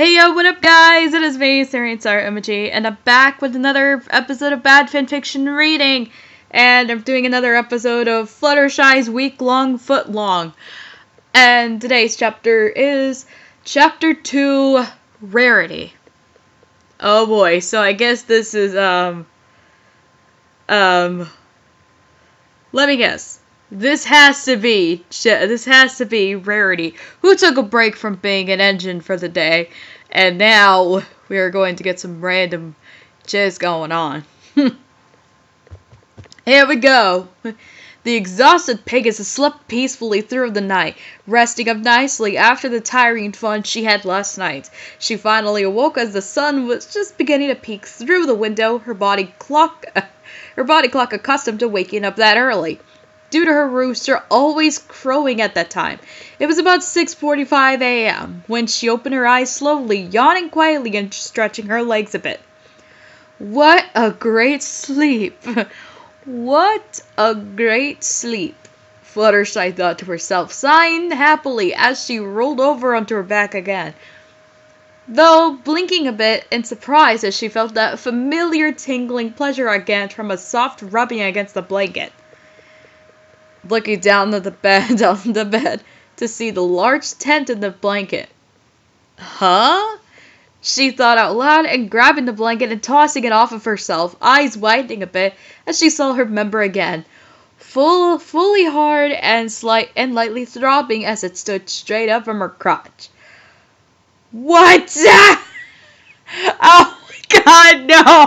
Hey yo, what up guys? It is me, SearingSorrow, and I'm back with another episode of Bad Fanfiction Reading. And I'm doing another episode of Fluttershy's week-long footlong. And today's chapter is Chapter 2, Rarity. Oh boy, so I guess this is, let me guess. This has to be Rarity, who took a break from being an engine for the day, and now we are going to get some random jizz going on. Here we go. The exhausted Pegasus slept peacefully through the night, resting up nicely after the tiring fun she had last night. She finally awoke as the sun was just beginning to peek through the window, her body clock accustomed to waking up that early, due to her rooster always crowing at that time. It was about 6:45 a.m. when she opened her eyes slowly, yawning quietly and stretching her legs a bit. What a great sleep! What a great sleep! Fluttershy thought to herself, sighing happily as she rolled over onto her back again, though blinking a bit in surprise as she felt that familiar tingling pleasure again from a soft rubbing against the blanket. Looking down on the bed to see the large tent in the blanket. Huh? She thought out loud and grabbing the blanket and tossing it off of herself, eyes widening a bit as she saw her member again, fully hard and lightly throbbing as it stood straight up from her crotch. What? Oh my god, no!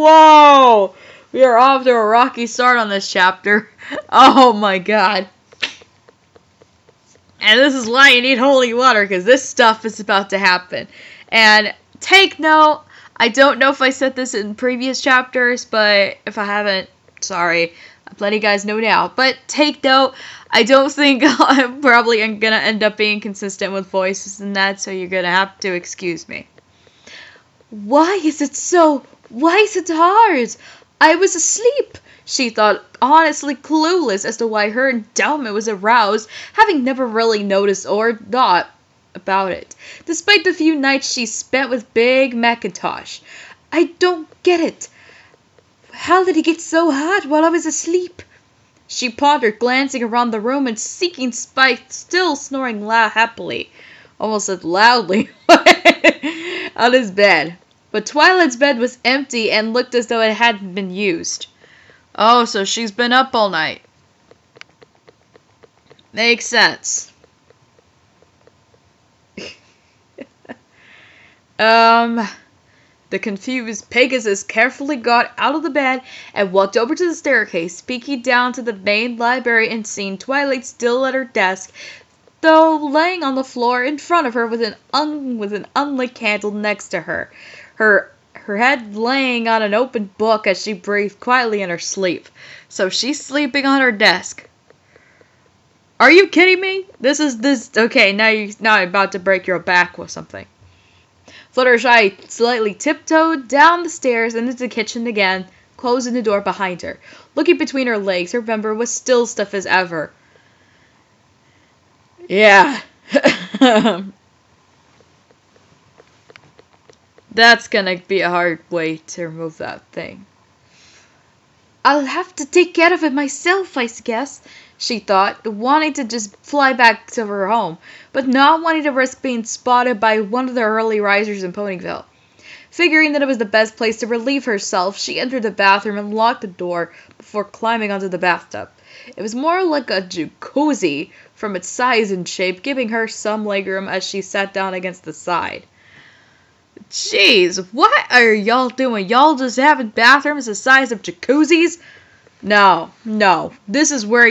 Whoa! We are off to a rocky start on this chapter. Oh my god. And this is why you need holy water, because this stuff is about to happen. And take note, I don't know if I said this in previous chapters, but if I haven't, sorry. I'm letting you guys know now. But take note, I don't think I'm probably going to end up being consistent with voices and that, so you're going to have to excuse me. Why is it hard? I was asleep, she thought, honestly clueless as to why her endowment was aroused, having never really noticed or thought about it, despite the few nights she spent with Big Macintosh. I don't get it. How did he get so hot while I was asleep? She pondered, glancing around the room and seeking Spike, still snoring happily, almost as loudly, on his bed. But Twilight's bed was empty and looked as though it hadn't been used. Oh, so she's been up all night. Makes sense. The confused Pegasus carefully got out of the bed and walked over to the staircase, peeking down to the main library and seeing Twilight still at her desk, though laying on the floor in front of her with an unlit candle next to her. Her head laying on an open book as she breathed quietly in her sleep. So she's sleeping on her desk. Are you kidding me? Okay, now I'm about to break your back with something. Fluttershy slightly tiptoed down the stairs and into the kitchen again, closing the door behind her. Looking between her legs, her member was still stiff as ever. Yeah. That's gonna be a hard way to remove that thing. I'll have to take care of it myself, I guess, she thought, wanting to just fly back to her home, but not wanting to risk being spotted by one of the early risers in Ponyville. Figuring that it was the best place to relieve herself, she entered the bathroom and locked the door before climbing onto the bathtub. It was more like a jacuzzi from its size and shape, giving her some legroom as she sat down against the side. Jeez, what are y'all doing? Y'all just having bathrooms the size of jacuzzis? No. This is where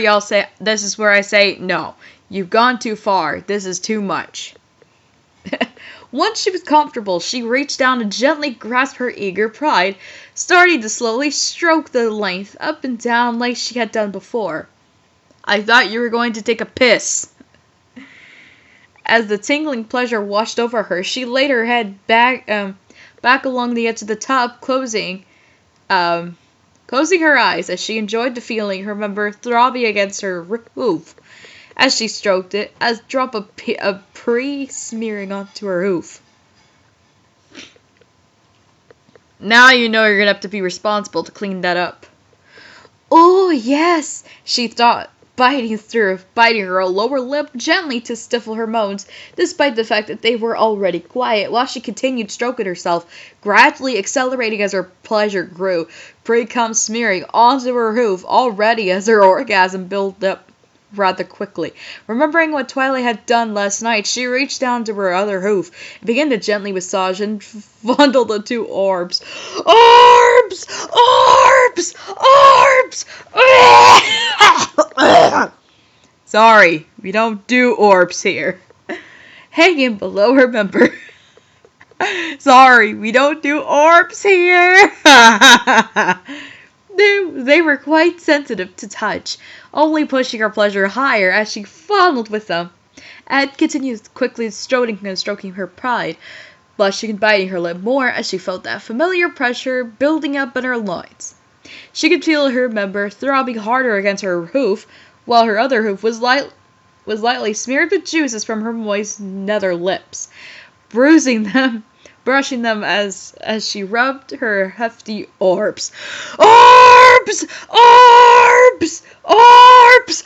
I say, no. You've gone too far. This is too much. Once she was comfortable, she reached down and gently grasped her eager pride, starting to slowly stroke the length up and down like she had done before. I thought you were going to take a piss. As the tingling pleasure washed over her, she laid her head back along the edge of the tub, closing her eyes as she enjoyed the feeling, her member throbbing against her hoof as she stroked it, as drop of pre smearing onto her hoof. Now you know you're gonna have to be responsible to clean that up. Oh, yes, she thought, biting her lower lip gently to stifle her moans, despite the fact that they were already quiet, while she continued stroking herself, gradually accelerating as her pleasure grew, pre-cum smearing onto her hoof already as her orgasm built up rather quickly. Remembering what Twilight had done last night, she reached down to her other hoof and began to gently massage and fondle the two orbs. Orbs! Orbs! Orbs! Sorry, we don't do orbs here. Hanging below her member. Sorry, we don't do orbs here. They were quite sensitive to touch, only pushing her pleasure higher as she fondled with them, and continued quickly stroking her pride, blushing and biting her lip more as she felt that familiar pressure building up in her loins. She could feel her member throbbing harder against her hoof, while her other hoof was lightly smeared with juices from her moist nether lips, brushing them as she rubbed her hefty orbs. Orbs! Orbs! Orbs!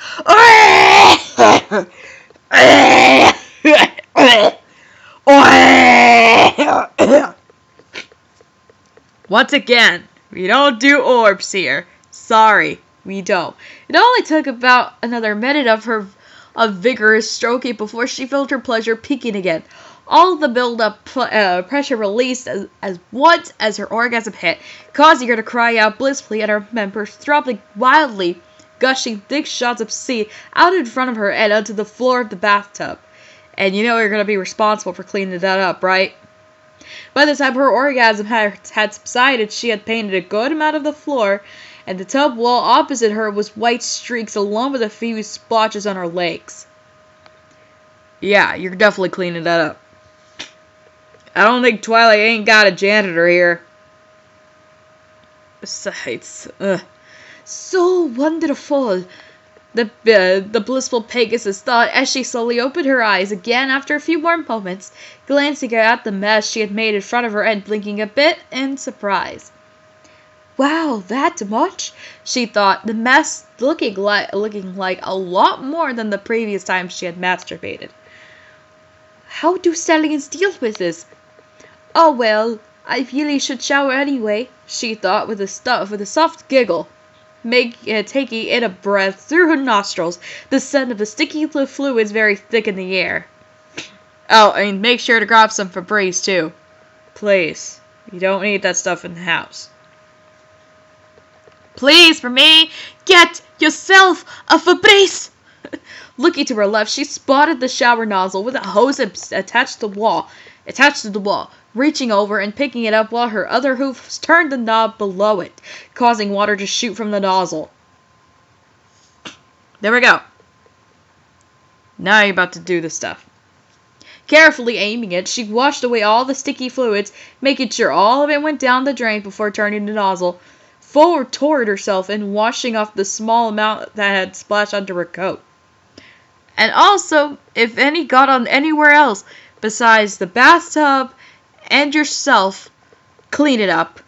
Once again, we don't do orbs here. Sorry, we don't. It only took about another minute of vigorous stroking before she felt her pleasure peaking again. All the build-up pressure released as once as her orgasm hit, causing her to cry out blissfully and her members throbbing wildly, gushing thick shots of seed out in front of her and onto the floor of the bathtub. And you know you're going to be responsible for cleaning that up, right? By the time her orgasm had subsided, she had painted a good amount of the floor, and the tub wall opposite her was white streaks along with a few splotches on her legs. Yeah, you're definitely cleaning that up. I don't think Twilight ain't got a janitor here. Besides, so wonderful, the blissful Pegasus thought as she slowly opened her eyes again after a few more moments, glancing at the mess she had made in front of her and blinking a bit in surprise. Wow, that much? She thought, the mess looking like a lot more than the previous time she had masturbated. How do stallions deal with this? Oh well, I really should shower anyway, she thought with a soft giggle, taking in a breath through her nostrils, the scent of the sticky fluids very thick in the air. Oh, and make sure to grab some Febreze too. Please, you don't need that stuff in the house. Please, for me, get yourself a Febreze! Looking to her left, she spotted the shower nozzle with a hose attached to the wall, reaching over and picking it up while her other hoof turned the knob below it, causing water to shoot from the nozzle. There we go. Now you're about to do the stuff. Carefully aiming it, she washed away all the sticky fluids, making sure all of it went down the drain before turning the nozzle forward toward herself and washing off the small amount that had splashed onto her coat. And also, if any got on anywhere else besides the bathtub and yourself, clean it up.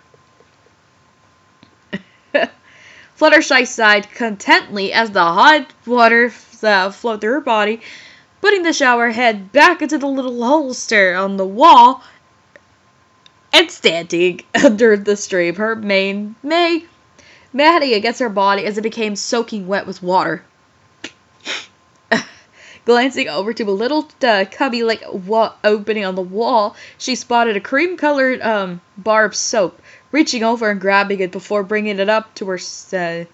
Fluttershy sighed contentedly as the hot water flowed through her body, putting the shower head back into the little holster on the wall and standing under the stream, her mane matting against her body as it became soaking wet with water. Glancing over to a little cubby-like opening on the wall, she spotted a cream-colored bar of soap. Reaching over and grabbing it before bringing it up to her snout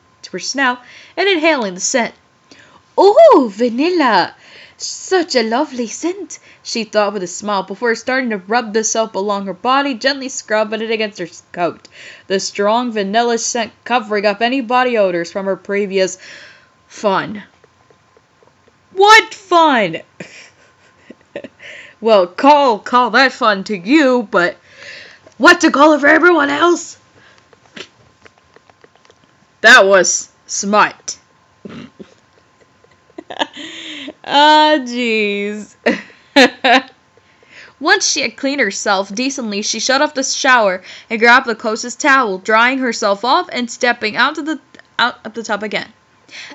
and inhaling the scent. "Oh, vanilla! Such a lovely scent," she thought with a smile before starting to rub the soap along her body, gently scrubbing it against her coat, the strong vanilla scent covering up any body odors from her previous fun. What fun? Well, call that fun to you, but what to call it for everyone else? That was smut. Ah, jeez. Once she had cleaned herself decently, she shut off the shower and grabbed the closest towel, drying herself off and stepping out of the tub again.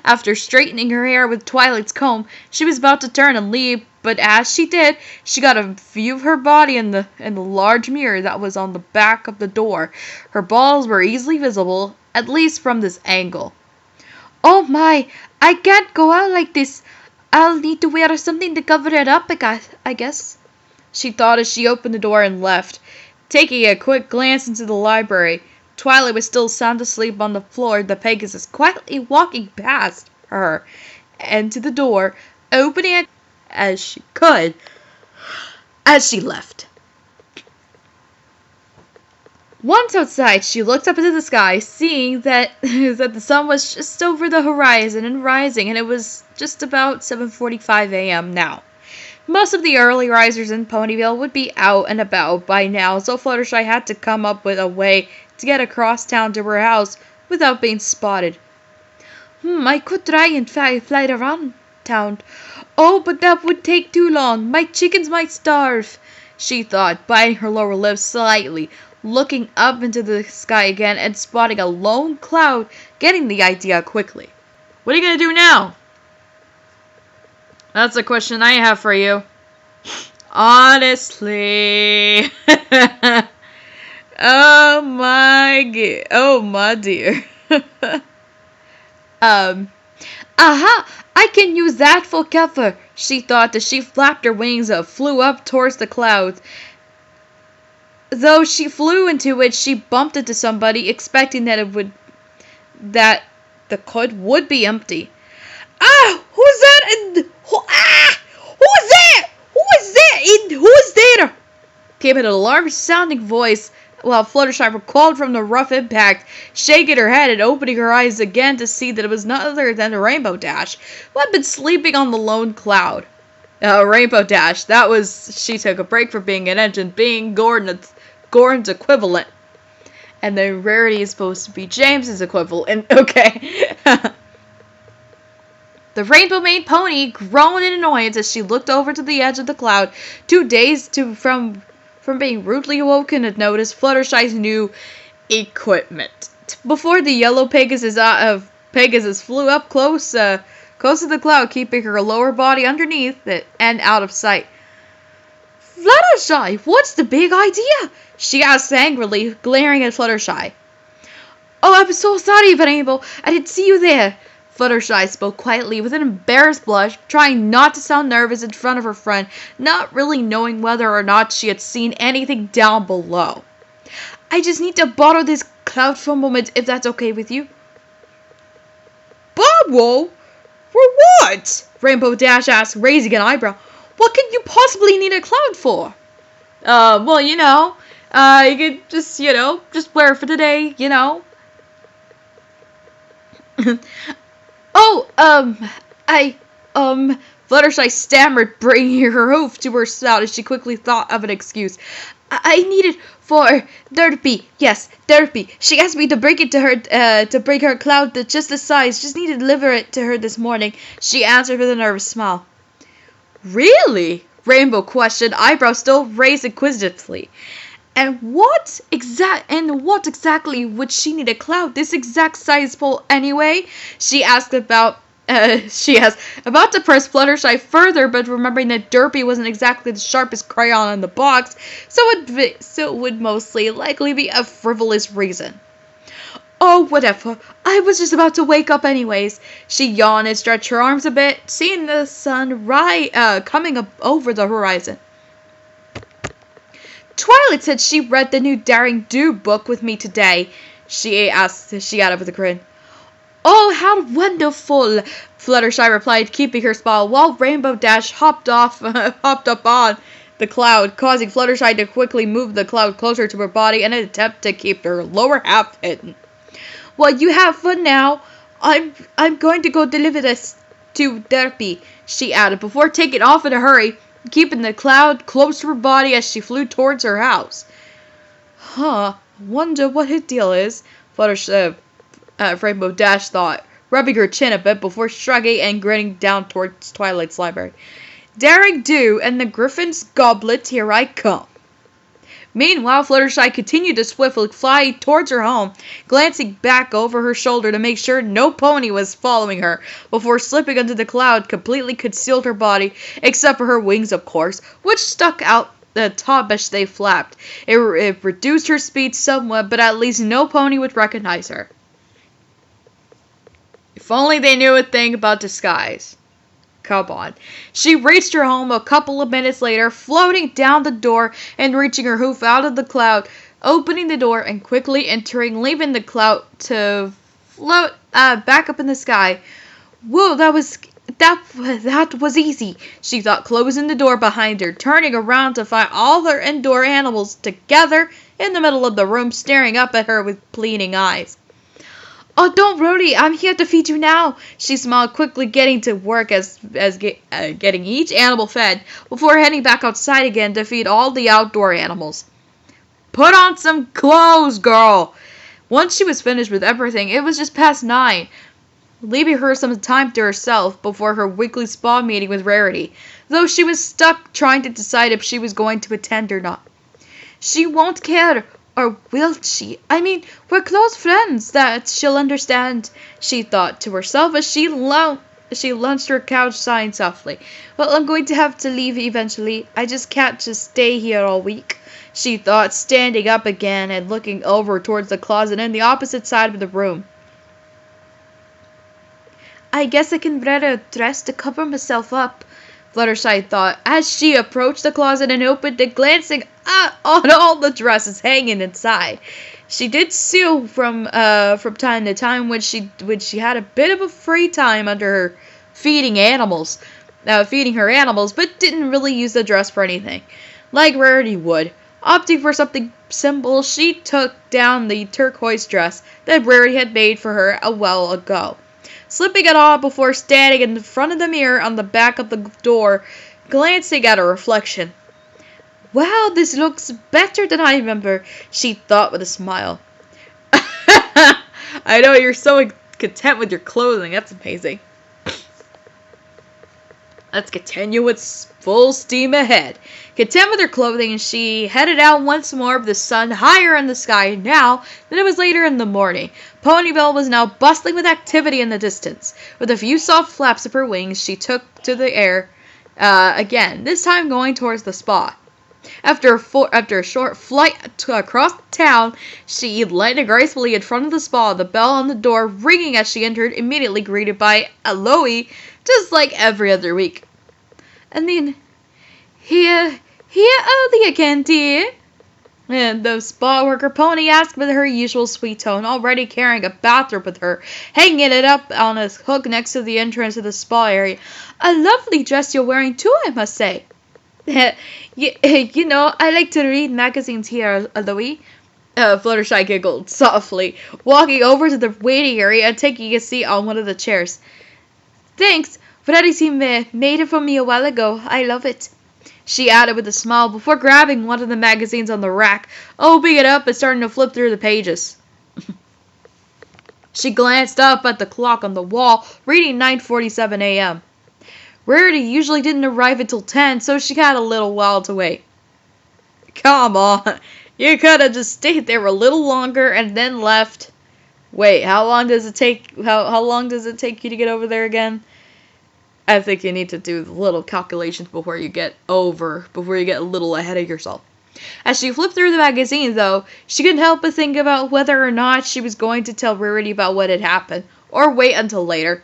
After straightening her hair with Twilight's comb, she was about to turn and leave, but as she did, she got a view of her body in the large mirror that was on the back of the door. Her balls were easily visible, at least from this angle. Oh my, I can't go out like this. I'll need to wear something to cover it up, I guess, she thought as she opened the door and left. Taking a quick glance into the library, Twilight was still sound asleep on the floor, the Pegasus quietly walking past her and to the door, opening it as she could as she left. Once outside, she looked up into the sky, seeing that the sun was just over the horizon and rising, and it was just about 7:45 a.m. now. Most of the early risers in Ponyville would be out and about by now, so Fluttershy had to come up with a way to get across town to her house without being spotted. I could try and fly around town. Oh, but that would take too long. My chickens might starve, she thought, biting her lower lip slightly, looking up into the sky again and spotting a lone cloud, getting the idea quickly. What are you going to do now? That's a question I have for you. Honestly. Oh my dear. Aha! I can use that for cover, she thought as she flapped her wings and flew up towards the clouds. Though she flew into it, she bumped into somebody, expecting that the cud would be empty. Ah! Who's that? Who is that? Who is there? Came an alarm-sounding voice, while Fluttershy recoiled from the rough impact, shaking her head and opening her eyes again to see that it was none other than Rainbow Dash, who had been sleeping on the lone cloud. Rainbow Dash, she took a break from being an engine, being Gordon's equivalent. And then Rarity is supposed to be James's equivalent. Okay. The rainbow-maned pony groaned in annoyance as she looked over to the edge of the cloud, too dazed from being rudely awoken to notice Fluttershy's new equipment. Before the yellow Pegasus flew up close to the cloud, keeping her lower body underneath it and out of sight. Fluttershy, what's the big idea? She asked angrily, glaring at Fluttershy. Oh, I'm so sorry, Rainbow. I didn't see you there. Fluttershy spoke quietly with an embarrassed blush, trying not to sound nervous in front of her friend, not really knowing whether or not she had seen anything down below. I just need to borrow this cloud for a moment, if that's okay with you. Borrow? For what? Rainbow Dash asked, raising an eyebrow. What could you possibly need a cloud for? Well, you could just wear it for the day, Fluttershy stammered, bringing her hoof to her snout as she quickly thought of an excuse. I need it for Derpy. Yes, Derpy. She asked me to bring it to her, to bring her a cloud that's just the size. Just need to deliver it to her this morning, she answered with a nervous smile. Really? Rainbow questioned, eyebrows still raised inquisitively. And what exactly would she need a cloud this exact size for anyway? She asked about to press Fluttershy further, but remembering that Derpy wasn't exactly the sharpest crayon in the box, so it would mostly likely be a frivolous reason. Oh, whatever. I was just about to wake up anyways. She yawned and stretched her arms a bit, seeing the sun coming up over the horizon. Twilight said she read the new Daring Do book with me today, she added with a grin. Oh, how wonderful! Fluttershy replied, keeping her smile, while Rainbow Dash hopped up on the cloud, causing Fluttershy to quickly move the cloud closer to her body in an attempt to keep her lower half hidden. Well, you have fun now. I'm going to go deliver this to Derpy, she added, before taking off in a hurry, keeping the cloud close to her body as she flew towards her house. Wonder what his deal is, Rainbow Dash thought, rubbing her chin a bit before shrugging and grinning down towards Twilight's library. Daring do, and the griffin's goblet, here I come. Meanwhile, Fluttershy continued to swiftly fly towards her home, glancing back over her shoulder to make sure no pony was following her, before slipping into the cloud completely concealed her body, except for her wings, of course, which stuck out the top as they flapped. It reduced her speed somewhat, but at least no pony would recognize her. If only they knew a thing about disguise. Come on. She reached her home a couple of minutes later, floating down the door and reaching her hoof out of the cloud, opening the door and quickly entering, leaving the cloud to float back up in the sky. Whoa, that was easy, she thought, closing the door behind her, turning around to find all their indoor animals together in the middle of the room, staring up at her with pleading eyes. Oh, don't worry, I'm here to feed you now, she smiled, quickly getting to work getting each animal fed, before heading back outside again to feed all the outdoor animals. Put on some clothes, girl! Once she was finished with everything, it was just past 9, leaving her some time to herself before her weekly spa meeting with Rarity, though she was stuck trying to decide if she was going to attend or not. She won't care. Or will she? I mean, we're close friends, that she'll understand, she thought to herself as she lunched her couch, sighing softly. Well, I'm going to have to leave eventually. I just can't stay here all week, she thought, standing up again and looking over towards the closet in the opposite side of the room. I guess I can wear a dress to cover myself up, Fluttershy thought, as she approached the closet and opened it, glancing on all the dresses hanging inside. She did sew from time to time when she had a bit of a free time under her feeding her animals, but didn't really use the dress for anything, like Rarity would. Opting for something simple, she took down the turquoise dress that Rarity had made for her a while ago, slipping it on before standing in front of the mirror on the back of the door, glancing at her reflection. Wow, this looks better than I remember, she thought with a smile. I know, you're so content with your clothing. That's amazing. Let's continue with full steam ahead. Content with her clothing, she headed out once more with the sun higher in the sky now than it was later in the morning. Ponyville was now bustling with activity in the distance. With a few soft flaps of her wings, she took to the air again, this time going towards the spa. After a short flight across town, she landed gracefully in front of the spa, the bell on the door ringing as she entered, immediately greeted by Aloe, just like every other week. And then, here early again, dear? And the spa worker pony asked with her usual sweet tone, already carrying a bathrobe with her, hanging it up on a hook next to the entrance to the spa area. A lovely dress you're wearing too, I must say. You know, I like to read magazines here, Aloe. Fluttershy giggled softly, walking over to the waiting area and taking a seat on one of the chairs. Thanks, Rarity made it for me a while ago. I love it, she added with a smile before grabbing one of the magazines on the rack, opening it up and starting to flip through the pages. She glanced up at the clock on the wall, reading 9:47 a.m. Rarity usually didn't arrive until 10, so she had a little while to wait. Come on, you could have just stayed there a little longer and then left. Wait, how long does it take? How long does it take you to get over there again? I think you need to do the little calculations before you get a little ahead of yourself. As she flipped through the magazine, though, she couldn't help but think about whether or not she was going to tell Rarity about what had happened, or wait until later.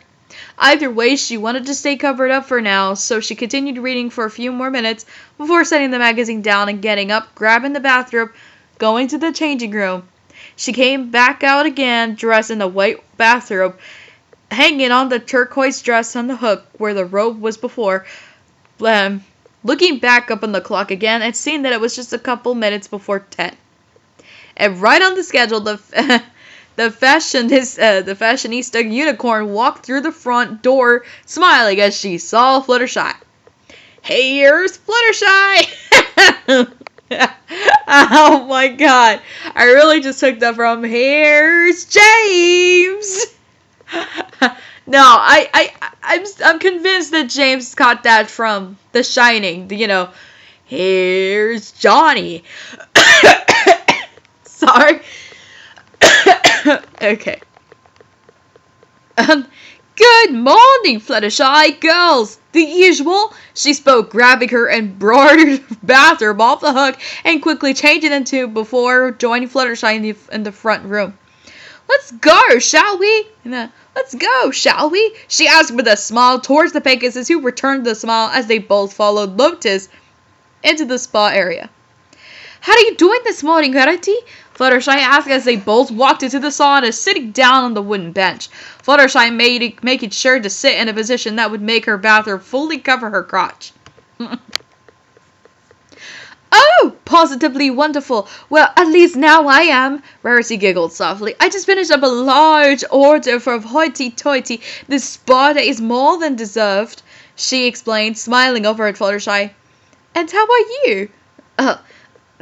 Either way, she wanted to stay covered up for now, so she continued reading for a few more minutes before setting the magazine down and getting up, grabbing the bathrobe, going to the changing room. She came back out again, dressed in the white bathrobe, hanging on the turquoise dress on the hook where the robe was before. Looking back up on the clock again and seeing that it was just a couple minutes before 10. And right on the schedule, the fashionista unicorn walked through the front door, smiling as she saw Fluttershy. Here's Fluttershy! Oh my god. I really just took that from Here's James! No, I'm convinced that James got that from The Shining. You know, here's Johnny. Sorry. Okay. Good morning, Fluttershy girls. The usual, she spoke, grabbing her embroidered bathrobe off the hook and quickly changing into before joining Fluttershy in the front room. Let's go, shall we? Let's go, shall we? She asked with a smile towards the Pegasus, who returned the smile as they both followed Lotus into the spa area. How are you doing this morning, Rarity? Fluttershy asked as they both walked into the sauna, sitting down on the wooden bench. Fluttershy making sure to sit in a position that would make her bathrobe fully cover her crotch. Oh, positively wonderful. Well, at least now I am. Rarity giggled softly. I just finished up a large order for hoity-toity. This spa day is more than deserved, she explained, smiling over at Fluttershy. And how are you?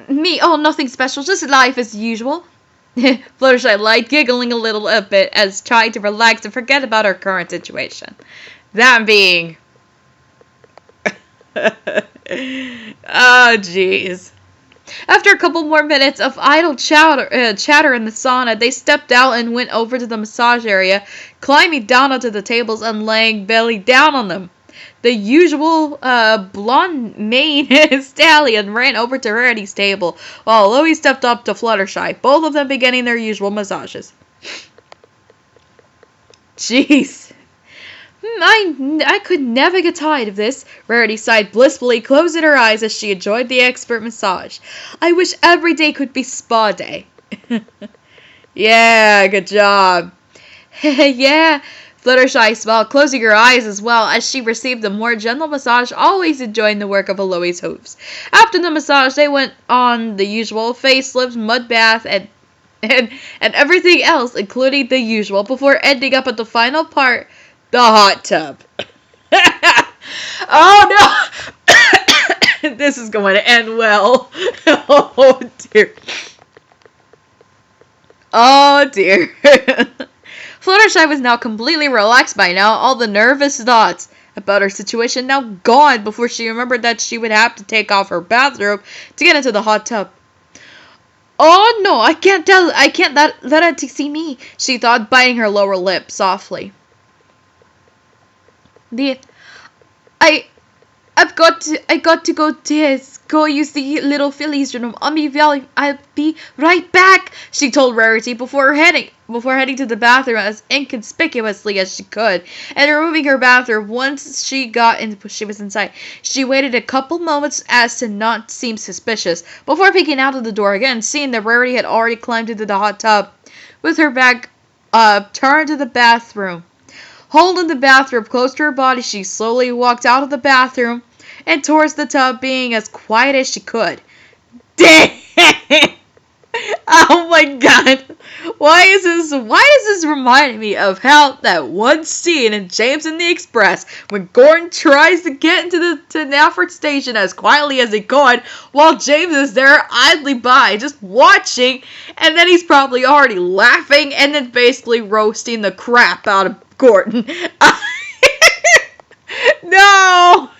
Me, nothing special, just life as usual. Fluttershy lied, giggling a little bit as trying to relax and forget about her current situation. That being... Oh, jeez. After a couple more minutes of idle chatter in the sauna, they stepped out and went over to the massage area, climbing down onto the tables and laying belly down on them. The usual blonde mane stallion ran over to Rarity's table, while Loie stepped up to Fluttershy, both of them beginning their usual massages. Jeez. I could never get tired of this, Rarity sighed blissfully, closing her eyes as she enjoyed the expert massage. I wish every day could be spa day. Yeah, good job. Yeah. Fluttershy smiled, closing her eyes as well as she received a more gentle massage, always enjoying the work of Aloe's hooves. After the massage, they went on the usual facelifts, mud bath, and everything else, including the usual, before ending up at the final part, the hot tub. Oh no! This is going to end well. Oh dear. Oh dear. Fluttershy was now completely relaxed by now, all the nervous thoughts about her situation now gone before she remembered that she would have to take off her bathrobe to get into the hot tub. Oh no, I can't let it see me, she thought, biting her lower lip softly. I've got to go use the little filly's room. I'll be right back, she told Rarity before heading to the bathroom as inconspicuously as she could, and removing her bathrobe once she was inside. She waited a couple moments as to not seem suspicious before peeking out of the door again, seeing that Rarity had already climbed into the hot tub with her back turned to the bathroom. Holding the bathrobe close to her body, she slowly walked out of the bathroom and towards the tub, being as quiet as she could. Dang! Oh my god! Why is this reminding me of how that one scene in James and the Express when Gordon tries to get into the Nafford station as quietly as he could, while James is there idly by, just watching, and then he's probably already laughing and then basically roasting the crap out of Gordon. No!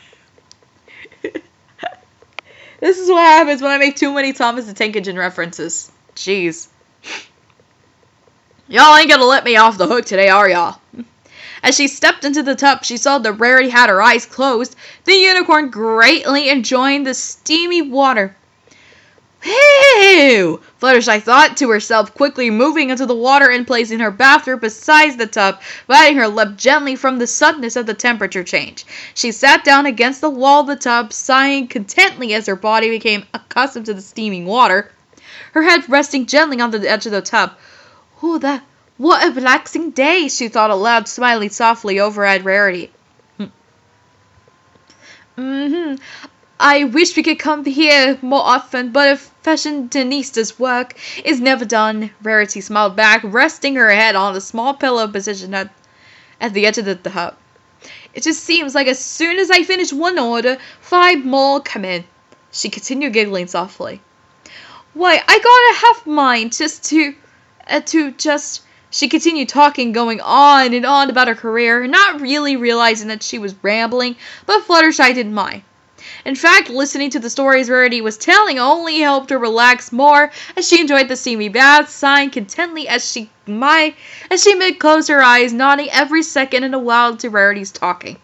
This is what happens when I make too many Thomas the Tank Engine references. Jeez. Y'all ain't gonna let me off the hook today, are y'all? As she stepped into the tub, she saw that Rarity had her eyes closed, the unicorn greatly enjoying the steamy water. Phew! Fluttershy thought to herself, quickly moving into the water and placing her bathrobe beside the tub, biting her lip gently from the suddenness of the temperature change. She sat down against the wall of the tub, sighing contentedly as her body became accustomed to the steaming water, her head resting gently on the edge of the tub. Oh, what a relaxing day, she thought aloud, smiling softly over at Rarity. I wish we could come here more often, but if fashionistas' work is never done, Rarity smiled back, resting her head on the small pillow position at the edge of the tub. It just seems like as soon as I finish one order, 5 more come in. She continued giggling softly. Why, I gotta have mine just She continued talking, going on and on about her career, not really realizing that she was rambling, but Fluttershy didn't mind. In fact, listening to the stories Rarity was telling only helped her relax more, as she enjoyed the steamy bath, sighing contentedly as she might close her eyes, nodding every second in a while to Rarity's talking.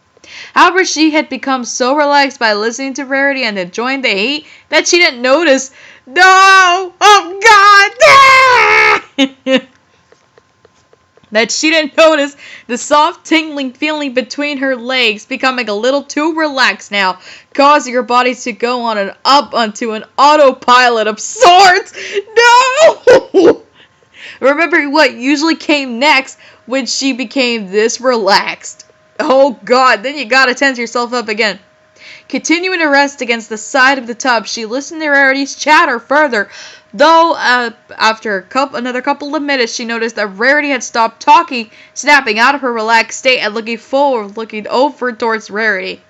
However, she had become so relaxed by listening to Rarity and enjoying the heat that she didn't notice. No! Oh God! That she didn't notice the soft tingling feeling between her legs becoming a little too relaxed now, causing her body to go on and up onto an autopilot of sorts. No! Remembering what usually came next when she became this relaxed. Oh God, then you gotta tense yourself up again. Continuing to rest against the side of the tub, she listened to Rarity's chatter further, though after another couple of minutes she noticed that Rarity had stopped talking, snapping out of her relaxed state and looking over towards Rarity.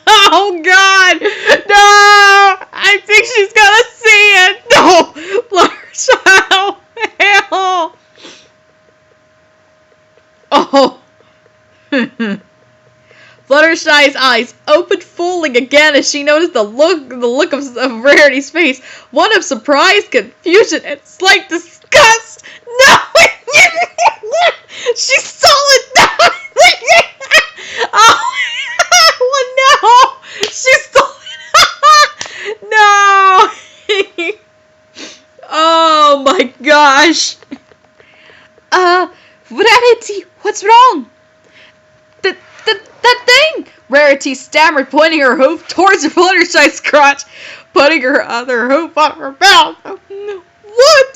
Oh God! No! I think she's gonna see it! No! Fluttershy! Hell! Oh! Fluttershy's eyes opened fully again as she noticed the look of Rarity's face, one of surprise, confusion, and slight disgust. No! She saw it! No! Oh no! She saw it! No! Oh my gosh! Rarity, what's wrong? That thing! Rarity stammered, pointing her hoof towards Fluttershy's crotch, putting her other hoof on her mouth. What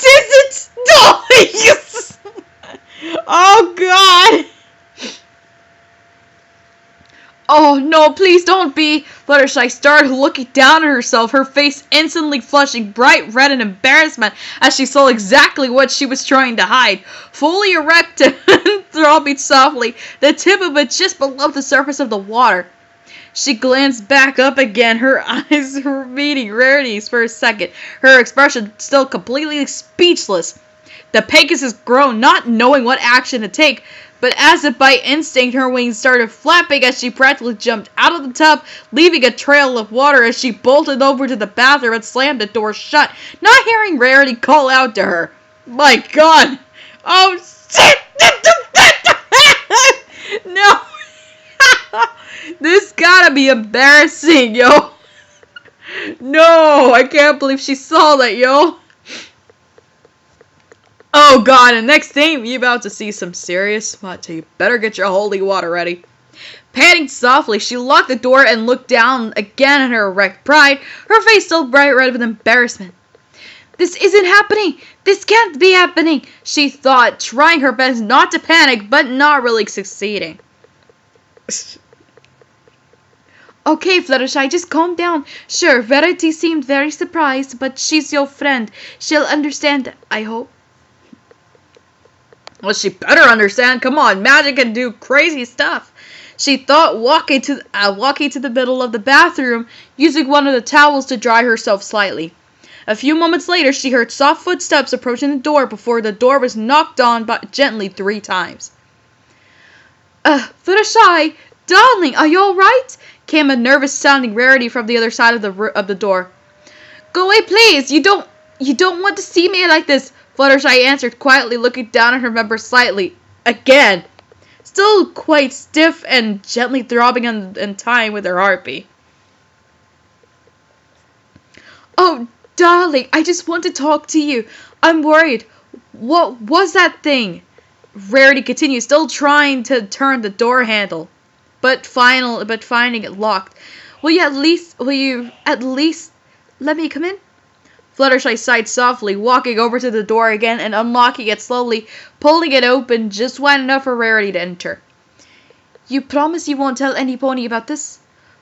is it? Oh God! Oh no, please don't be! Fluttershy started looking down at herself, her face instantly flushing bright red in embarrassment as she saw exactly what she was trying to hide. Fully erect and throbbing softly, the tip of it just below the surface of the water. She glanced back up again, her eyes were meeting Rarity's for a second, her expression still completely speechless. The Pegasus groaned, not knowing what action to take, but as if by instinct, her wings started flapping as she practically jumped out of the tub, leaving a trail of water as she bolted over to the bathroom and slammed the door shut, not hearing Rarity call out to her. My God! Oh, shit! No! This gotta be embarrassing, yo! No! I can't believe she saw that, yo! Oh God, and next thing, you're about to see some serious smut, so you better get your holy water ready. Panting softly, she locked the door and looked down again at her erect pride, her face still bright red with embarrassment. This isn't happening! This can't be happening! She thought, trying her best not to panic, but not really succeeding. Okay, Fluttershy, just calm down. Sure, Rarity seemed very surprised, but she's your friend. She'll understand, I hope. Well, she better understand. Come on, magic can do crazy stuff. She thought, walking to the middle of the bathroom, using one of the towels to dry herself slightly. A few moments later, she heard soft footsteps approaching the door before the door was knocked on gently 3 times. Fluttershy, darling, are you all right? Came a nervous-sounding Rarity from the other side of the door. Go away, please. You don't want to see me like this. Fluttershy answered quietly, looking down at her member slightly. Again. Still quite stiff and gently throbbing in time with her heartbeat. Oh, darling, I just want to talk to you. I'm worried. What was that thing? Rarity continued, still trying to turn the door handle, but finding it locked. Will you at least let me come in? Fluttershy sighed softly, walking over to the door again and unlocking it slowly, pulling it open just wide enough for Rarity to enter. You promise you won't tell any pony about this?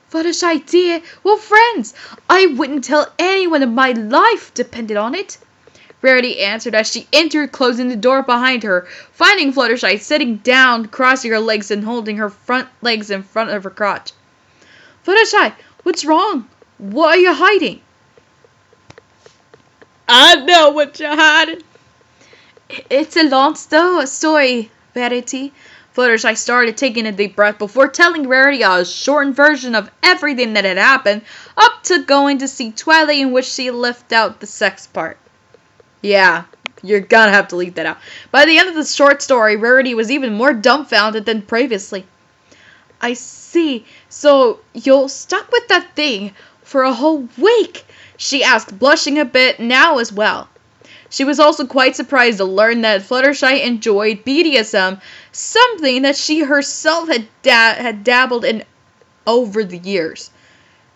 Fluttershy, dear, we're friends. I wouldn't tell anyone if my life depended on it. Rarity answered as she entered, closing the door behind her, finding Fluttershy sitting down, crossing her legs and holding her front legs in front of her crotch. Fluttershy, what's wrong? What are you hiding? I know what you're hiding. It's a long story, Verity. Fluttershy started taking a deep breath before telling Rarity a shortened version of everything that had happened, up to going to see Twilight, in which she left out the sex part. Yeah, you're gonna have to leave that out. By the end of the short story, Rarity was even more dumbfounded than previously. I see. So you're stuck with that thing for a whole week? She asked, blushing a bit now as well. She was also quite surprised to learn that Fluttershy enjoyed BDSM, something that she herself had dabbled in over the years.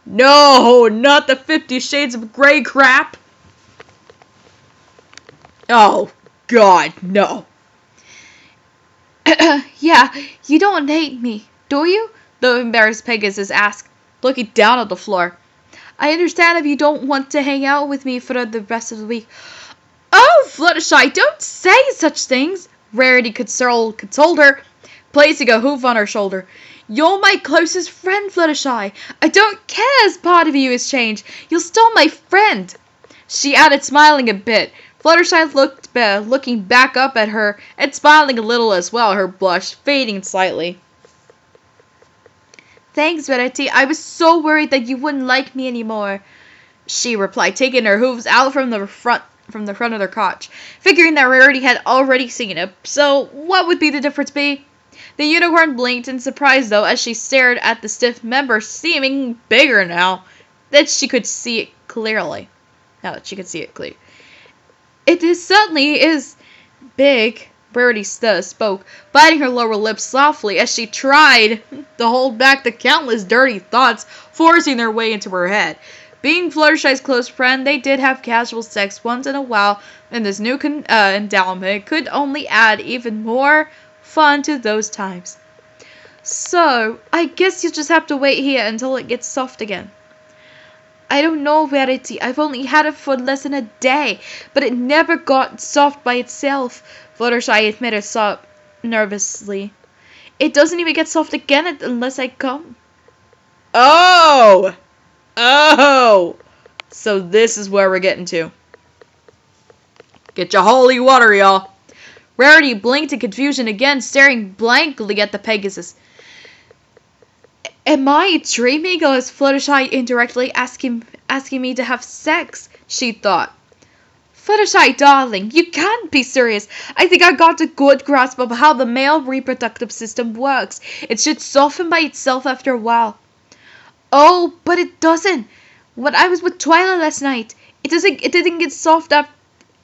No, not the 50 Shades of Grey crap. Oh, God, no. Yeah, you don't hate me, do you? The embarrassed Pegasus asked, looking down at the floor. I understand if you don't want to hang out with me for the rest of the week. Oh, Fluttershy, don't say such things, Rarity consoled her, placing a hoof on her shoulder. You're my closest friend, Fluttershy. I don't care as part of you has changed. You're still my friend. She added, smiling a bit. Fluttershy looking back up at her and smiling a little as well, her blush fading slightly. Thanks, Verity. I was so worried that you wouldn't like me anymore, she replied, taking her hooves out from the front of their crotch, figuring that Rarity had already seen it. So what would the difference be? The unicorn blinked in surprise, though, as she stared at the stiff member, seeming bigger now that she could see it clearly. It certainly is big, Rarity spoke, biting her lower lip softly as she tried to hold back the countless dirty thoughts forcing their way into her head. Being Fluttershy's close friend, they did have casual sex once in a while, and this new endowment could only add even more fun to those times. So, I guess you'll just have to wait here until it gets soft again. I don't know, Verity. I've only had it for less than a day, but it never got soft by itself, Fluttershy admitted nervously. It doesn't even get soft again unless I come. Oh! So this is where we're getting to. Get your holy water, y'all. Rarity blinked in confusion again, staring blankly at the Pegasus. Am I dreaming, or is Fluttershy indirectly asking me to have sex? She thought. Fluttershy, darling, you can't be serious. I think I got a good grasp of how the male reproductive system works. It should soften by itself after a while. Oh, but it doesn't. When I was with Twilight last night, it didn't get soft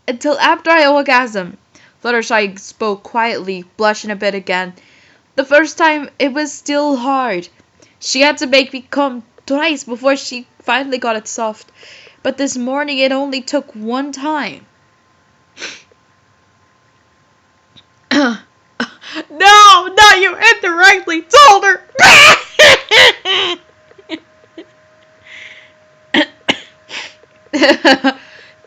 until after I orgasm. Fluttershy spoke quietly, blushing a bit again. The first time, it was still hard. She had to make me come twice before she finally got it soft. But this morning, it only took one time. No, you indirectly told her.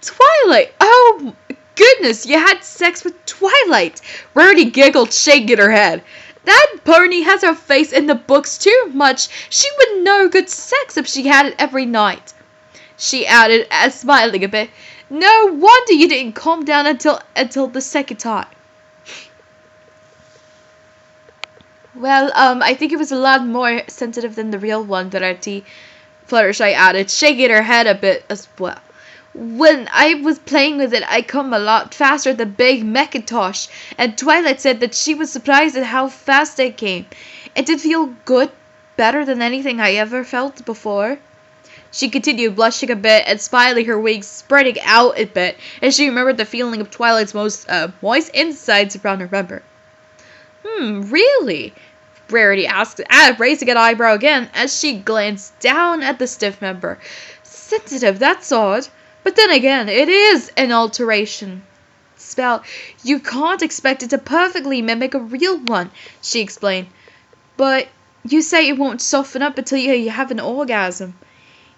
Twilight! Oh, goodness, you had sex with Twilight! Rarity giggled, shaking her head. That pony has her face in the books too much. She would know good sex if she had it every night. She added, smiling a bit. No wonder you didn't calm down until the second time. Well, I think it was a lot more sensitive than the real one, Verity, Fluttershy added, shaking her head a bit as well. When I was playing with it, I come a lot faster than Big Macintosh, and Twilight said that she was surprised at how fast I came. It did feel good, better than anything I ever felt before. She continued, blushing a bit and smiling, her wings spreading out a bit as she remembered the feeling of Twilight's most moist insides around her member. Really? Rarity asked, raising an eyebrow again as she glanced down at the stiff member. Sensitive, that's odd. But then again, it is an alteration spell. You can't expect it to perfectly mimic a real one, she explained. But you say it won't soften up until you have an orgasm.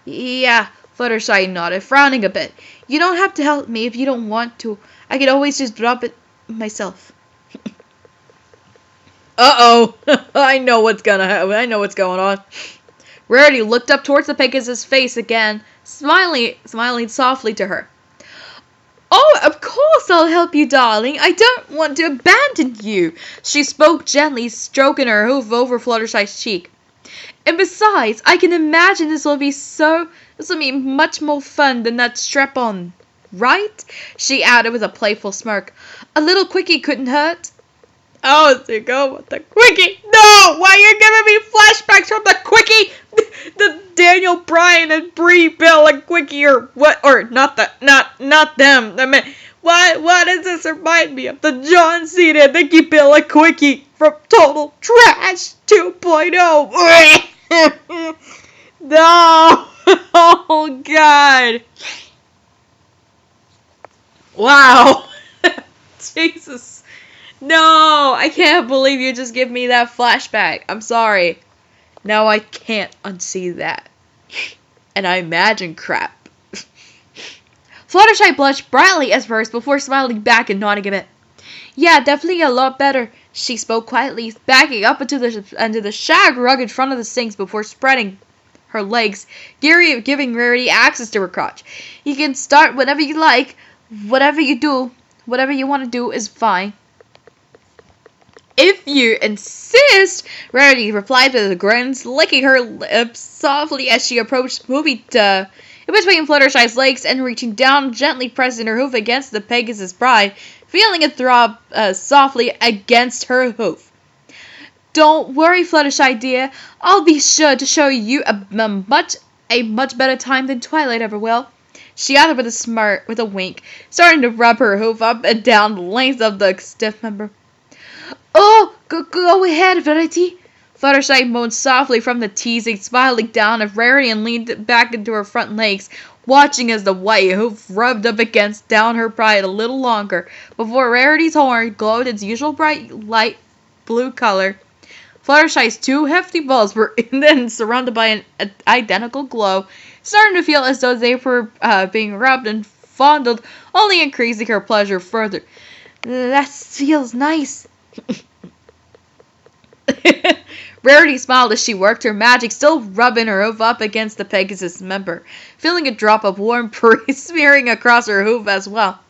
Yeah, Fluttershy nodded, frowning a bit. You don't have to help me if you don't want to. I can always just drop it myself. Uh-oh. I know what's gonna happen. I know what's going on. Rarity looked up towards the Pegasus' face again, smiling softly to her. Oh, of course I'll help you, darling. I don't want to abandon you. She spoke gently, stroking her hoof over Fluttershy's cheek. And besides, I can imagine this will be much more fun than that strap-on, right? She added with a playful smirk. A little quickie couldn't hurt. Oh, so go with the quickie. No! Why are you giving me flashbacks from the quickie? The Daniel Bryan and Brie Bill and quickie or what? Or not them. I mean, why does this remind me of the John Cena and Nikki Bill and quickie from Total Trash 2.0? No! Oh, God. Wow. Jesus. No, I can't believe you just gave me that flashback. I'm sorry. Now I can't unsee that. And I imagine crap. Fluttershy blushed brightly at first before smiling back and nodding a bit. Yeah, definitely a lot better, she spoke quietly, backing up into the shag rug in front of the sinks before spreading her legs, giving Rarity access to her crotch. You can start whenever you like. Whatever you want to do is fine. If you insist, Rarity replied with a grin, licking her lips softly as she approached, moving in between Fluttershy's legs and reaching down, gently pressing her hoof against the Pegasus bride, feeling it throb softly against her hoof. Don't worry, Fluttershy dear. I'll be sure to show you a much better time than Twilight ever will. She added with a wink, starting to rub her hoof up and down the length of the stiff member. Oh, go ahead, Rarity. Fluttershy moaned softly from the teasing, smiling down at Rarity and leaned back into her front legs, watching as the white hoof rubbed up against down her pride a little longer, before Rarity's horn glowed its usual bright light blue color. Fluttershy's two hefty balls were then surrounded by an identical glow, starting to feel as though they were being rubbed and fondled, only increasing her pleasure further. That feels nice. Rarity smiled as she worked her magic, still rubbing her hoof up against the Pegasus member, feeling a drop of warm breeze smearing across her hoof as well.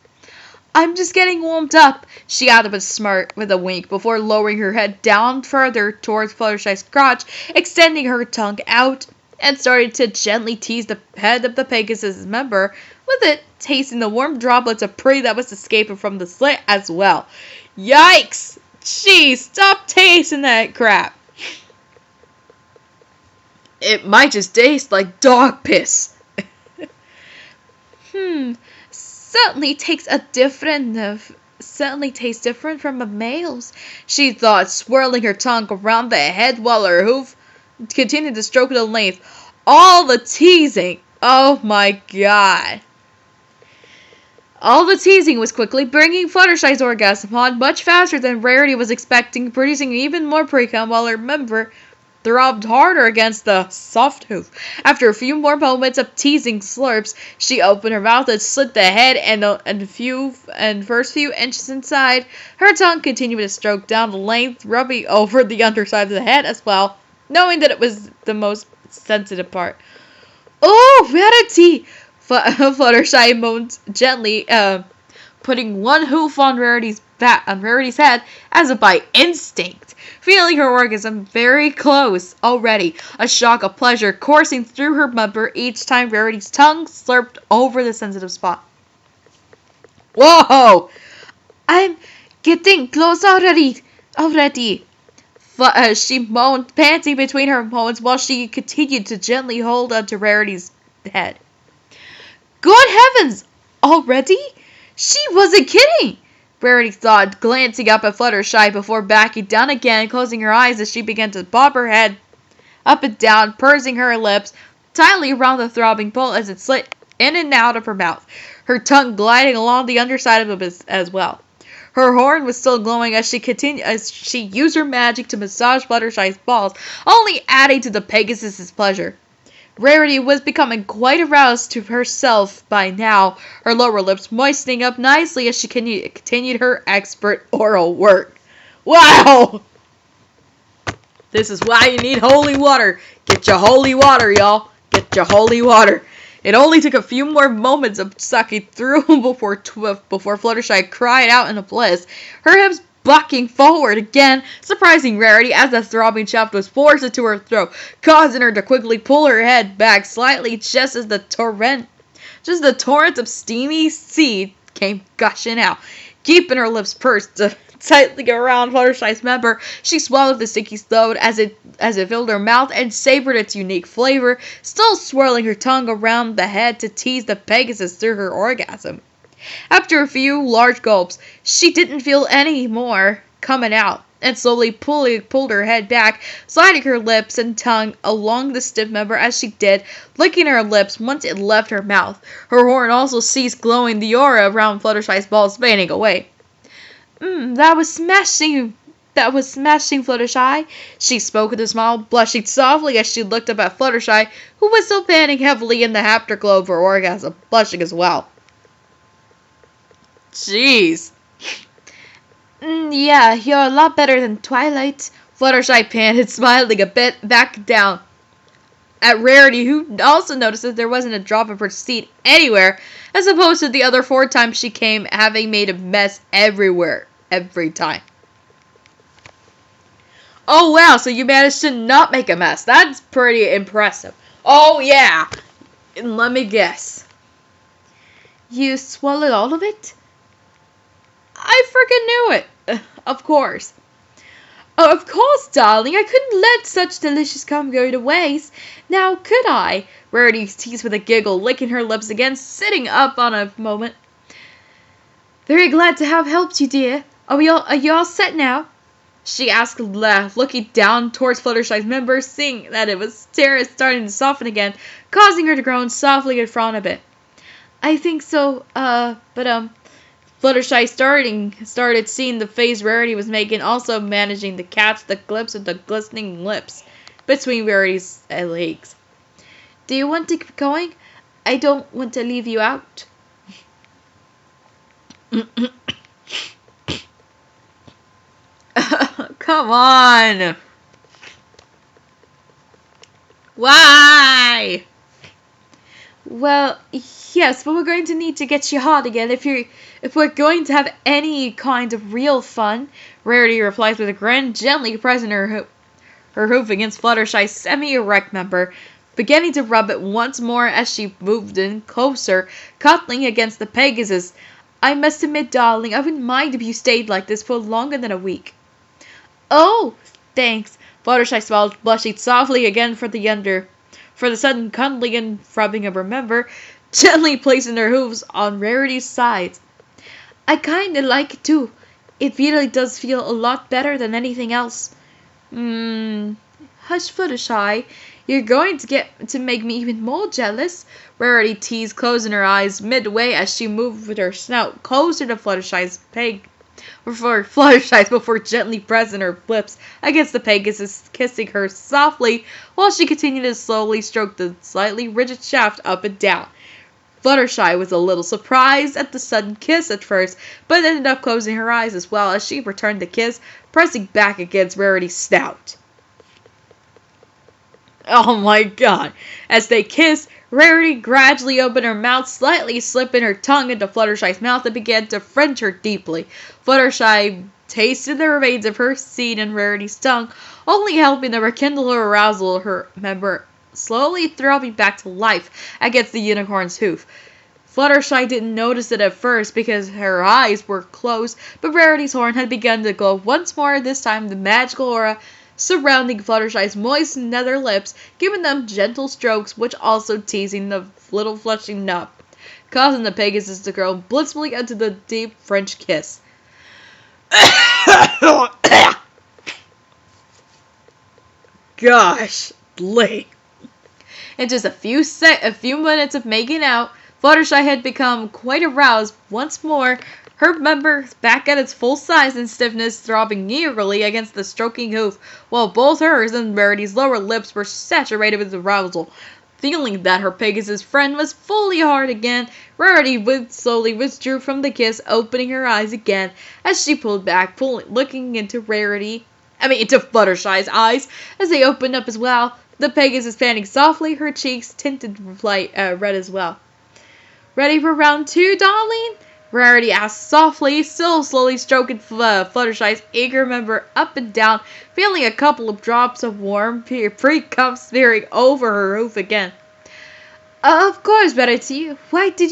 I'm just getting warmed up, she added with a wink, before lowering her head down further towards Fluttershy's crotch, extending her tongue out, and started to gently tease the head of the Pegasus member, with it tasting the warm droplets of prey that was escaping from the slit as well. Yikes! Jeez, stop tasting that crap. It might just taste like dog piss. Certainly tastes different from a male's, she thought, swirling her tongue around the head while her hoof continued to stroke the length. All the teasing. Oh my god. All the teasing was quickly bringing Fluttershy's orgasm on much faster than Rarity was expecting, producing even more pre-cum while her member throbbed harder against the soft hoof. After a few more moments of teasing slurps, she opened her mouth and slit the head and first few inches inside. Her tongue continued to stroke down the length, rubbing over the underside of the head as well, knowing that it was the most sensitive part. Oh, Rarity! Fluttershy moaned gently, putting one hoof on Rarity's head as if by instinct, feeling her orgasm very close already, a shock of pleasure coursing through her member each time Rarity's tongue slurped over the sensitive spot. Whoa! I'm getting close already. She moaned, panting between her moans while she continued to gently hold onto Rarity's head. Good heavens! Already? She wasn't kidding! Rarity thought, glancing up at Fluttershy before backing down again, closing her eyes as she began to bob her head up and down, pursing her lips tightly around the throbbing pole as it slid in and out of her mouth, her tongue gliding along the underside of it as well. Her horn was still glowing as she used her magic to massage Fluttershy's balls, only adding to the Pegasus's pleasure. Rarity was becoming quite aroused to herself by now, her lower lips moistening up nicely as she continued her expert oral work. Wow! This is why you need holy water. Get your holy water, y'all. Get your holy water. It only took a few more moments of sucking through before Fluttershy cried out in a bliss, her hips bucking forward again, surprising Rarity as the throbbing shaft was forced into her throat, causing her to quickly pull her head back slightly just as the torrent of steamy seed came gushing out. Keeping her lips pursed tightly around Fluttershy's member, she swallowed the sticky load as it filled her mouth and savored its unique flavor, still swirling her tongue around the head to tease the Pegasus through her orgasm. After a few large gulps, she didn't feel any more coming out, and slowly pulled her head back, sliding her lips and tongue along the stiff member as she did, licking her lips once it left her mouth. Her horn also ceased glowing, the aura around Fluttershy's balls fading away. That was smashing, Fluttershy, she spoke with a smile, blushing softly as she looked up at Fluttershy, who was still panting heavily in the afterglow of her orgasm, blushing as well. Jeez. Yeah, you're a lot better than Twilight, Fluttershy panted, smiling a bit back down at Rarity, who also noticed that there wasn't a drop of her seed anywhere, as opposed to the other 4 times she came, having made a mess everywhere, every time. Oh wow, so you managed to not make a mess. That's pretty impressive. Oh yeah. And let me guess. You swallowed all of it? I freaking knew it. Of course. Oh, of course, darling. I couldn't let such delicious cum go to waste. Now, could I? Rarity teased with a giggle, licking her lips again, sitting up on a moment. Very glad to have helped you, dear. Are you all set now? She asked, looking down towards Fluttershy's member, seeing that it was starting to soften again, causing her to groan softly and frown a bit. I think so, but Fluttershy started seeing the face Rarity was making, also managing to catch the glimpse of the glistening lips between Rarity's legs. Do you want to keep going? I don't want to leave you out. Come on! Why? Well, yes, but we're going to need to get you hot again if we're going to have any kind of real fun, Rarity replies with a grin, gently pressing her hoof against Fluttershy's semi-erect member, beginning to rub it once more as she moved in closer, cuddling against the Pegasus. I must admit, darling, I wouldn't mind if you stayed like this for longer than a week. Oh, thanks. Fluttershy smiled, blushing softly again for the sudden cuddling and rubbing of her member, gently placing her hooves on Rarity's sides. I kinda like it too. It really does feel a lot better than anything else. Hush, Fluttershy. You're going to make me even more jealous, Rarity teased, closing her eyes midway as she moved with her snout closer to Fluttershy's before gently pressing her lips against the Pegasus, kissing her softly while she continued to slowly stroke the slightly rigid shaft up and down. Fluttershy was a little surprised at the sudden kiss at first, but ended up closing her eyes as well as she returned the kiss, pressing back against Rarity's snout. Oh my god. As they kissed, Rarity gradually opened her mouth, slightly slipping her tongue into Fluttershy's mouth and began to French her deeply. Fluttershy tasted the remains of her seed in Rarity's tongue, only helping to rekindle her arousal, her member slowly throbbing back to life against the unicorn's hoof. Fluttershy didn't notice it at first because her eyes were closed, but Rarity's horn had begun to glow once more, this time the magical aura surrounding Fluttershy's moist nether lips, giving them gentle strokes, which also teasing the little fleshy nut, causing the Pegasus to grow blissfully into the deep French kiss. Gosh, Lee. In just a few minutes of making out, Fluttershy had become quite aroused once more, her member back at its full size and stiffness, throbbing eagerly against the stroking hoof, while both hers and Rarity's lower lips were saturated with arousal. Feeling that her Pegasus friend was fully hard again, Rarity slowly withdrew from the kiss, opening her eyes again as she pulled back, looking into Fluttershy's eyes as they opened up as well, The Pegasus panting softly, her cheeks tinted red as well. "Ready for round 2, darling?" Rarity asked softly, still slowly stroking Fluttershy's eager member up and down, feeling a couple of drops of warm pre-cum smearing over her roof again. "Of course, better to you. What do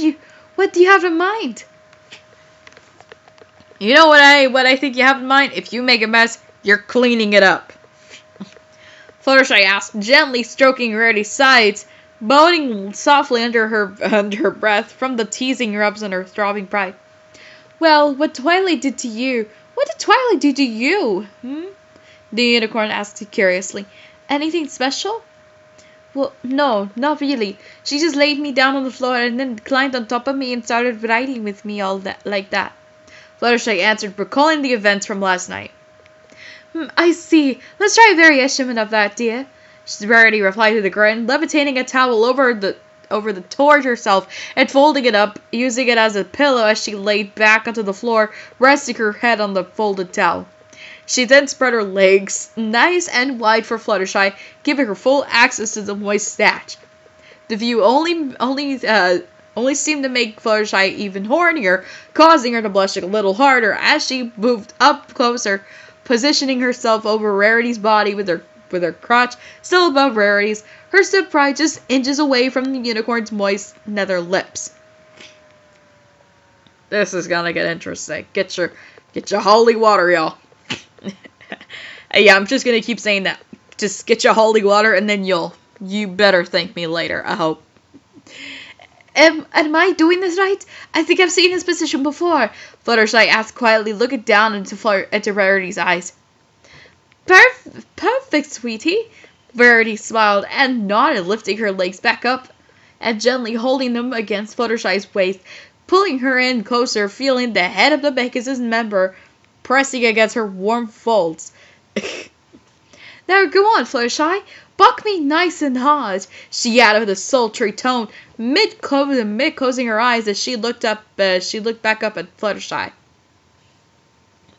you have in mind?" "You know what I think you have in mind? If you make a mess, you're cleaning it up." Fluttershy asked, gently stroking Rarity's sides, moaning softly under her breath from the teasing rubs on her throbbing pride. "Well, what did Twilight do to you? What did Twilight do to you? The unicorn asked curiously. "Anything special?" "Well, no, not really. She just laid me down on the floor and then climbed on top of me and started riding with me like that," Fluttershy answered, recalling the events from last night. "I see. Let's try a variation of that, dear," Rarity replied with a grin, levitating a towel over toward herself and folding it up, using it as a pillow as she laid back onto the floor, resting her head on the folded towel. She then spread her legs nice and wide for Fluttershy, giving her full access to the moist thatch. The view only seemed to make Fluttershy even hornier, causing her to blush a little harder as she moved up closer, positioning herself over Rarity's body with her crotch still above Rarity's, her surprise just inches away from the unicorn's moist nether lips. This is gonna get interesting. Get your holy water, y'all. Yeah, I'm just gonna keep saying that. Just get your holy water, and then you better thank me later, I hope. Am I doing this right? I think I've seen this position before," Fluttershy asked quietly, looking down into Rarity's eyes. Perfect, sweetie," Rarity smiled and nodded, lifting her legs back up and gently holding them against Fluttershy's waist, pulling her in closer, feeling the head of the Pegasus member pressing against her warm folds. "Now go on, Fluttershy. Buck me nice and hard," she added with a sultry tone, mid-closing her eyes as she looked back up at Fluttershy.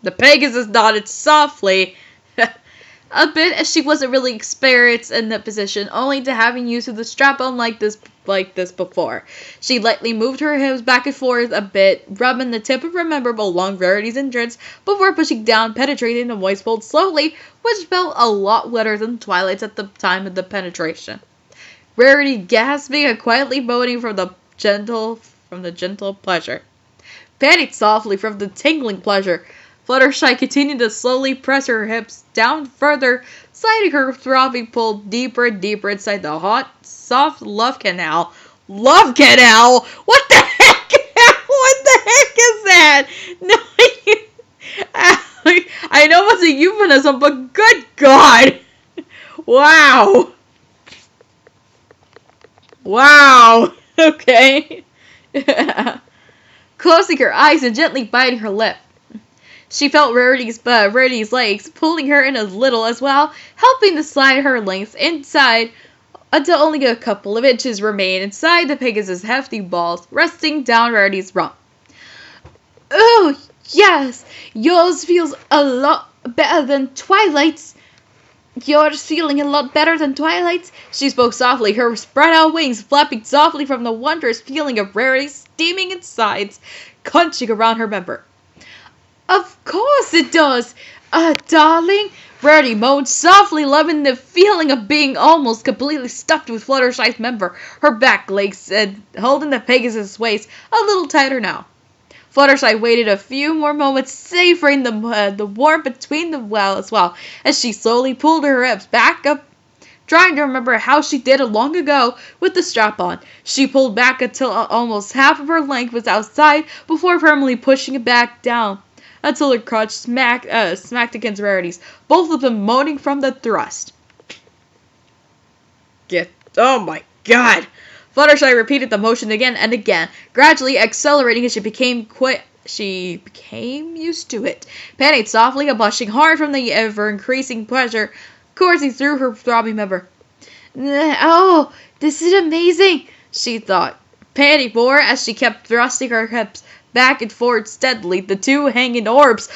The Pegasus nodded softly, a bit, as she wasn't really experienced in that position, only to having used the strap-on like this before. She lightly moved her hips back and forth a bit, rubbing the tip of her member along Rarity's entrance before pushing down, penetrating the moist fold slowly, which felt a lot wetter than Twilight's at the time of the penetration. Rarity gasping and quietly moaning from the gentle pleasure. Panting softly from the tingling pleasure, Fluttershy continued to slowly press her hips down further, sliding her throbbing pull deeper and deeper inside the hot, soft love canal. Love canal? What the heck? What the heck is that? No, I know it's a euphemism, but good God! Wow. Wow. Okay. Closing her eyes and gently biting her lip, she felt Rarity's legs pulling her in a little as well, helping to slide her length inside until only a couple of inches remained inside the Pegasus' hefty balls, resting down Rarity's rump. "Oh, yes, yours feels a lot better than Twilight's. Yours feeling a lot better than Twilight's," she spoke softly, her spread-out wings flapping softly from the wondrous feeling of Rarity's steaming insides, crunching around her member. "Of course it does, darling," Rarity moaned softly, loving the feeling of being almost completely stuffed with Fluttershy's member, her back legs holding the Pegasus' waist a little tighter now. Fluttershy waited a few more moments, savoring the warmth between the as well, as she slowly pulled her hips back up, trying to remember how she did it long ago with the strap on. She pulled back until almost half of her length was outside before firmly pushing it back down, until her crotch smacked against Rarity's, both of them moaning from the thrust. Oh my God! Fluttershy repeated the motion again and again, gradually accelerating as she became used to it, panting softly and blushing hard from the ever-increasing pleasure coursing through her throbbing member. "Oh, this is amazing," she thought, panting more as she kept thrusting her hips back and forth steadily, the two hanging orbs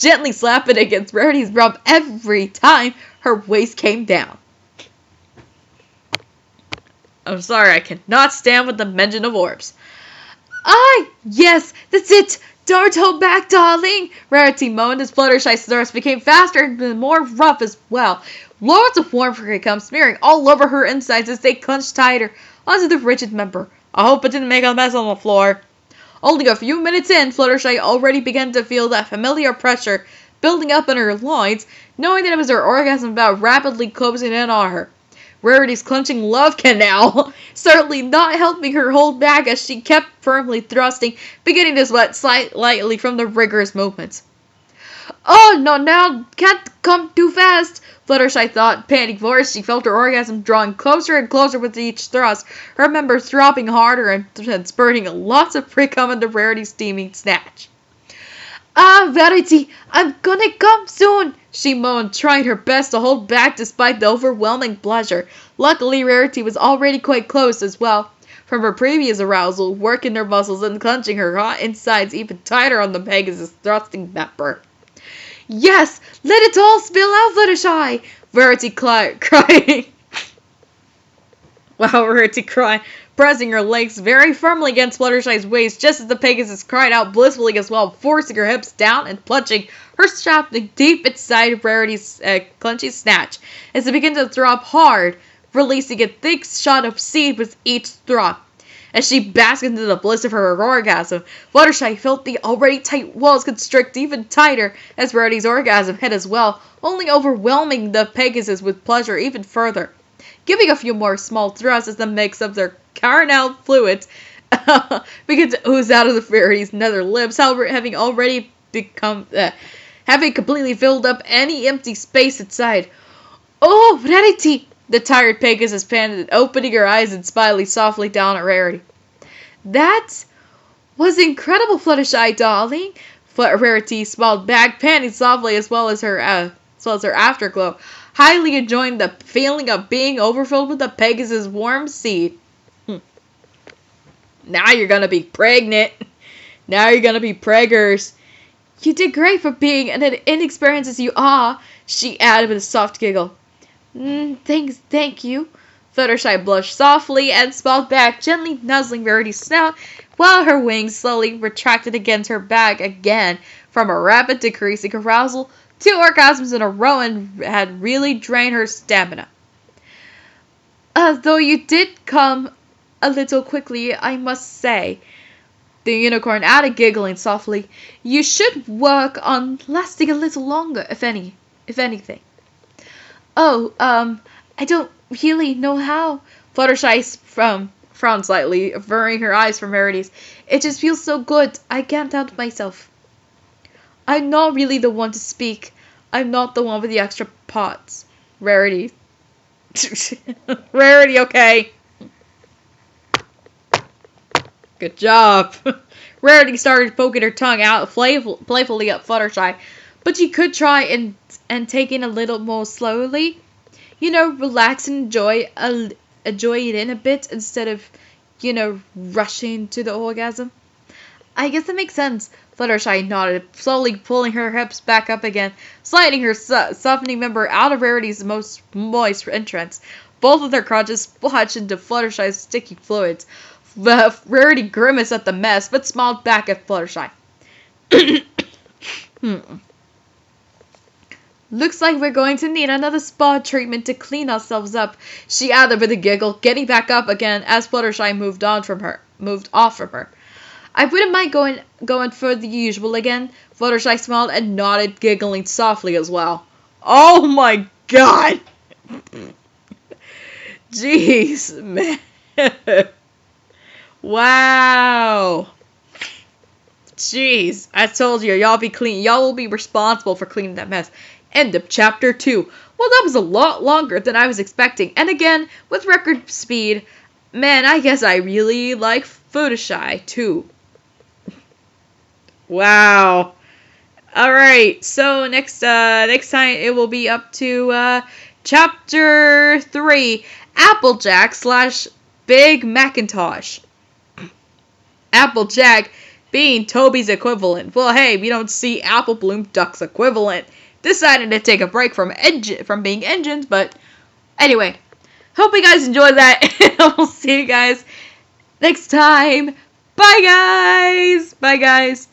gently slapping against Rarity's rump every time her waist came down. I'm sorry, I cannot stand with the mention of orbs. Ah, yes, that's it. Don't hold back, darling, Rarity moaned as Fluttershy's thirst became faster and more rough as well. Loads of warmth had come smearing all over her insides as they clenched tighter onto the rigid member. I hope it didn't make a mess on the floor. Only a few minutes in, Fluttershy already began to feel that familiar pressure building up in her loins, knowing that it was her orgasm about rapidly closing in on her. Rarity's clenching love canal certainly not helping her hold back as she kept firmly thrusting, beginning to sweat slightly from the rigorous movements. Oh, no, now, can't come too fast, Fluttershy thought, panting for as she felt her orgasm drawing closer and closer with each thrust, her member throbbing harder and spurting lots of pre-cum into Rarity's steaming snatch. Ah, Verity, I'm gonna come soon, she moaned, trying her best to hold back despite the overwhelming pleasure. Luckily, Rarity was already quite close as well, from her previous arousal, working her muscles and clenching her hot insides even tighter on the Pegasus' thrusting member. Yes, let it all spill out, Fluttershy, Verity crying. Wow, Rarity cried, pressing her legs very firmly against Fluttershy's waist just as the Pegasus cried out blissfully as well, forcing her hips down and plunging her shaft deep inside of Rarity's clenchy snatch as it began to throb hard, releasing a thick shot of seed with each throb. As she basked into the bliss of her orgasm, Fluttershy felt the already tight walls constrict even tighter as Rarity's orgasm hit as well, only overwhelming the Pegasus with pleasure even further. Giving a few more small thrusts as the mix of their carnal fluids began to ooze out of the Rarity's nether lips, however, having completely filled up any empty space inside. Oh, Rarity! The tired Pegasus panted, opening her eyes and smiling softly down at Rarity. That was incredible, Fluttershy, darling. Rarity smiled back, panting softly as well as her afterglow, highly enjoying the feeling of being overfilled with the Pegasus' warm seed. Now you're gonna be pregnant. Now you're gonna be preggers. You did great for being an inexperienced as you are, she added with a soft giggle. Thank you. Fluttershy blushed softly and smiled back, gently nuzzling Rarity's snout, while her wings slowly retracted against her back again from a rapid decreasing arousal. 2 orgasms in a row and had really drained her stamina. Though you did come a little quickly, I must say, the unicorn added, giggling softly. You should work on lasting a little longer, if anything. Oh, I don't really know how. Fluttershy frowned slightly, averting her eyes from Rarity's. It just feels so good. I can't help myself. I'm not really the one to speak. I'm not the one with the extra pots. Rarity. Rarity, okay. Good job. Rarity started poking her tongue out playfully at Fluttershy, but you could try and take in a little more slowly. Relax and enjoy it in a bit instead of, rushing to the orgasm. I guess that makes sense. Fluttershy nodded, slowly pulling her hips back up again, sliding her softening member out of Rarity's most moist entrance. Both of their crotches splotched into Fluttershy's sticky fluids. Rarity grimaced at the mess, but smiled back at Fluttershy. Looks like we're going to need another spa treatment to clean ourselves up, she added with a giggle, getting back up again as Fluttershy moved off from her. I wouldn't mind going for the usual again. Fluttershy smiled and nodded, giggling softly as well. Oh my god! Jeez, man. Wow. Jeez, I told you, y'all will be responsible for cleaning that mess. End of chapter 2. Well, that was a lot longer than I was expecting. And again, with record speed, man, I guess I really like Fluttershy too. Wow. Alright, so next time it will be up to chapter 3, Applejack / Big Macintosh. Applejack being Toby's equivalent. Well, hey, we don't see Apple Bloom Duck's equivalent. Decided to take a break from being engines, but anyway, hope you guys enjoyed that, and we'll see you guys next time. Bye, guys! Bye, guys!